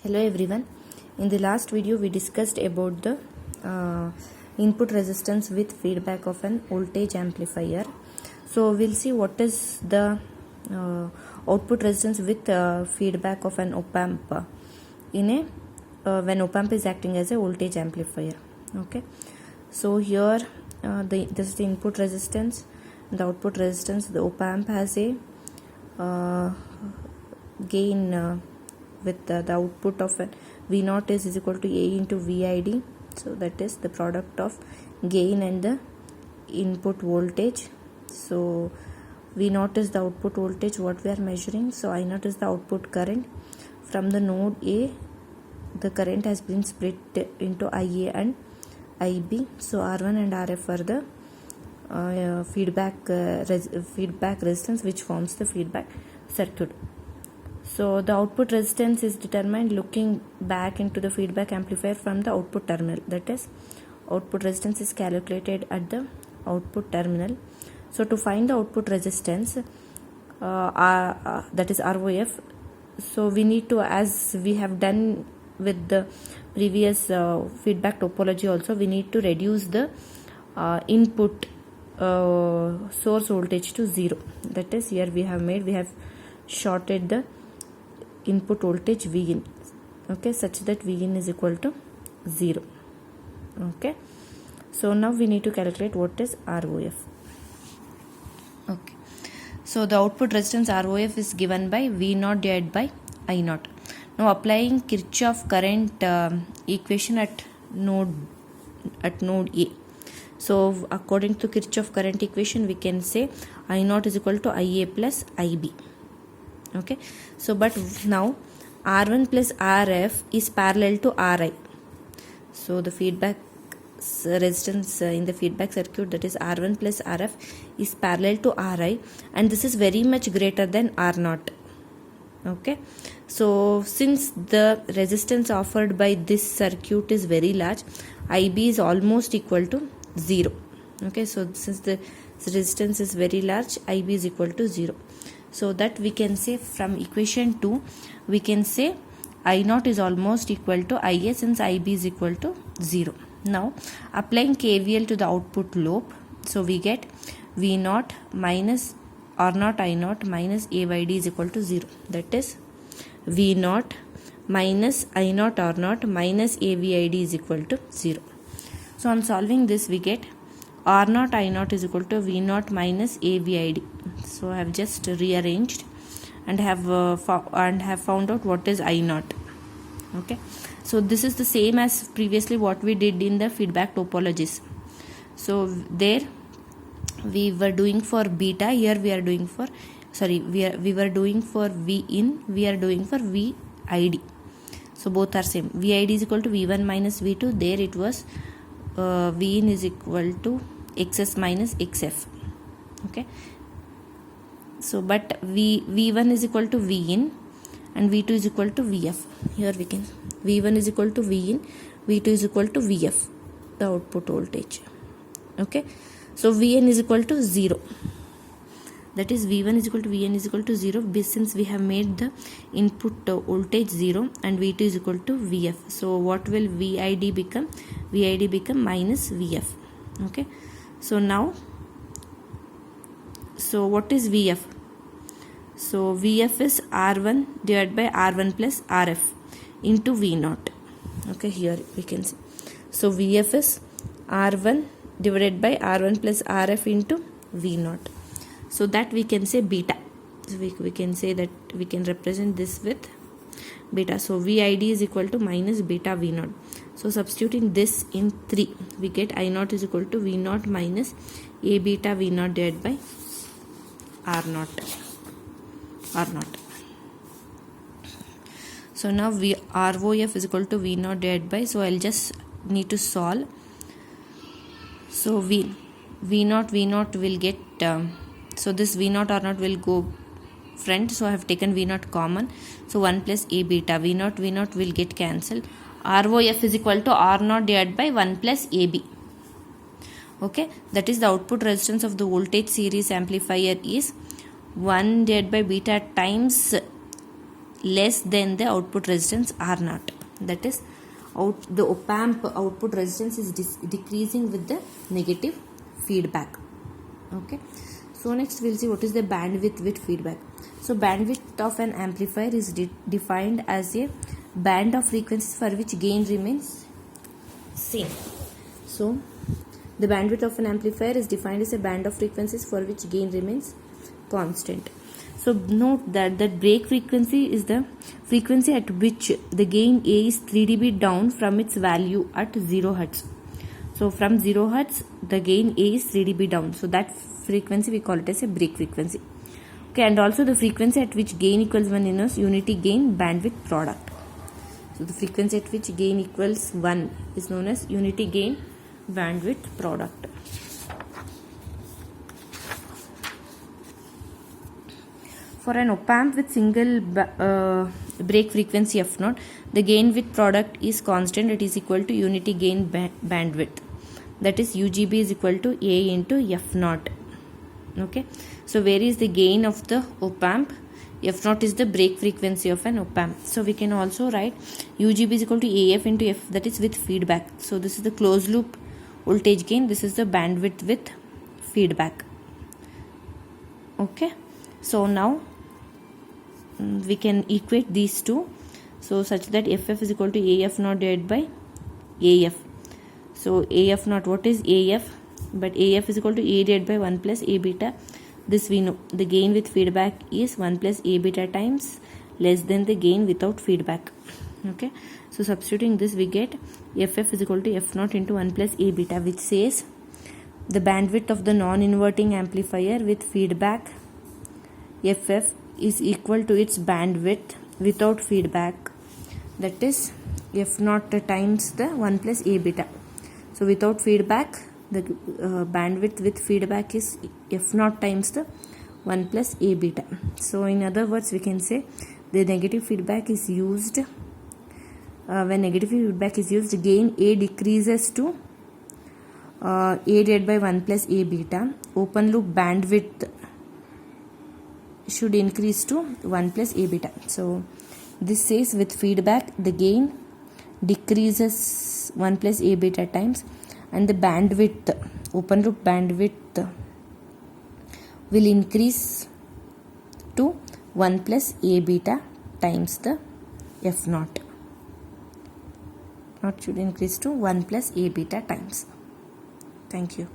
Hello everyone. In the last video we discussed about the input resistance with feedback of an voltage amplifier. So we'll see what is the output resistance with feedback of an op-amp in a when op-amp is acting as a voltage amplifier. Okay. So here this is the input resistance, the output resistance. The op-amp has a gain with the output of a V0 is equal to A into VID. So that is the product of gain and the input voltage. So V0 is the output voltage what we are measuring. So I0 is the output current. From the node A, the current has been split into IA and IB. So R1 and RF are the feedback resistance which forms the feedback circuit. So the output resistance is determined looking back into the feedback amplifier from the output terminal. That is, output resistance is calculated at the output terminal. So to find the output resistance, that is ROF, so we need to, as we have done with the previous feedback topology also, we need to reduce the input source voltage to 0. That is, here we have shorted the input voltage Vin, okay, such that Vin is equal to 0. Okay, so now we need to calculate what is ROF. Okay, so the output resistance ROF is given by V0 divided by I0. Now applying Kirchhoff current equation at node A. So according to Kirchhoff current equation, we can say I0 is equal to IA plus IB. Okay, so but now R1 plus RF is parallel to RI. So the feedback resistance in the feedback circuit, that is R1 plus RF, is parallel to RI, and this is very much greater than R0. Okay, so since the resistance offered by this circuit is very large, IB is almost equal to 0. Okay, so since the resistance is very large, IB is equal to 0. So that we can say from equation 2, we can say I0 is almost equal to IA since IB is equal to 0. Now applying KVL to the output loop, so we get V0 minus R0 I0 minus AYD is equal to 0. That is, V0 minus I0 R0 minus AVID is equal to 0. So on solving this, we get R0 I0 is equal to V0 minus AVID. So I have just rearranged and have found out what is I0. Okay, so this is the same as previously what we did in the feedback topologies. So there we were doing for beta, here we are doing for we were doing for V in, we are doing for VID. So both are same. VID is equal to V1 minus V2. There it was V in is equal to XS minus XF. Okay, so but V1 is equal to V in and V2 is equal to VF. Here we can V1 is equal to V in, V2 is equal to VF, the output voltage. Okay, so Vn is equal to 0. That is, V1 is equal to Vn is equal to 0 since we have made the input voltage 0 and V2 is equal to VF. So what will VID become? VID become minus VF. Okay, so now, so what is VF? So VF is R1 divided by R1 plus RF into V0. Okay, here we can see. So VF is R1 divided by R1 plus RF into V0. So that we can say beta. So we can say that we can represent this with beta. So VID is equal to minus beta V0. So substituting this in 3, we get I0 is equal to V0 minus A beta V0 divided by R0. So now ROF is equal to V0 divided by, so I'll just need to solve. So V0 will get, so this V0 R0 will go front, so I have taken V0 common, so 1 plus A beta, V0 will get cancelled. ROF is equal to R0 divided by 1 plus AB. Okay, that is the output resistance of the voltage series amplifier is 1 divided by beta times less than the output resistance R naught. That is, the op amp output resistance is decreasing with the negative feedback. Okay, so next we'll see what is the bandwidth with feedback. So bandwidth of an amplifier is defined as a band of frequencies for which gain remains same. So the bandwidth of an amplifier is defined as a band of frequencies for which gain remains constant. So note that break frequency is the frequency at which the gain A is 3 dB down from its value at 0 Hz. So from 0 Hz, the gain A is 3 dB down. So that frequency we call it as a break frequency. Okay, and also the frequency at which gain equals 1 is unity gain bandwidth product. So the frequency at which gain equals 1 is known as unity gain bandwidth product. For an op amp with single break frequency f0, the gain with product is constant. It is equal to unity gain bandwidth. That is UGB is equal to A into f0. Okay. So where is the gain of the op amp? F0 is the break frequency of an op amp. So we can also write UGB is equal to AF into F, that is with feedback. So this is the closed loop voltage gain. This is the bandwidth with feedback. Okay. So now we can equate these two, so such that FF is equal to AF naught divided by AF. So AF naught, what is AF? But AF is equal to A divided by 1 plus A beta. This we know. The gain with feedback is 1 plus A beta times less than the gain without feedback. Okay. So substituting this, we get FF is equal to F naught into 1 plus A beta, which says the bandwidth of the non-inverting amplifier with feedback FF is equal to its bandwidth without feedback, that is F naught times the 1 plus A beta. So without feedback, the bandwidth with feedback is F naught times the 1 plus A beta. So in other words, we can say the negative feedback is used. When negative feedback is used, gain A decreases to A divided by 1 plus A beta. Open loop bandwidth should increase to 1 plus A beta. So this says with feedback the gain decreases 1 plus A beta times, and the bandwidth, open loop bandwidth, will increase to 1 plus A beta times the F naught. Not should increase to 1 plus A beta times. Thank you.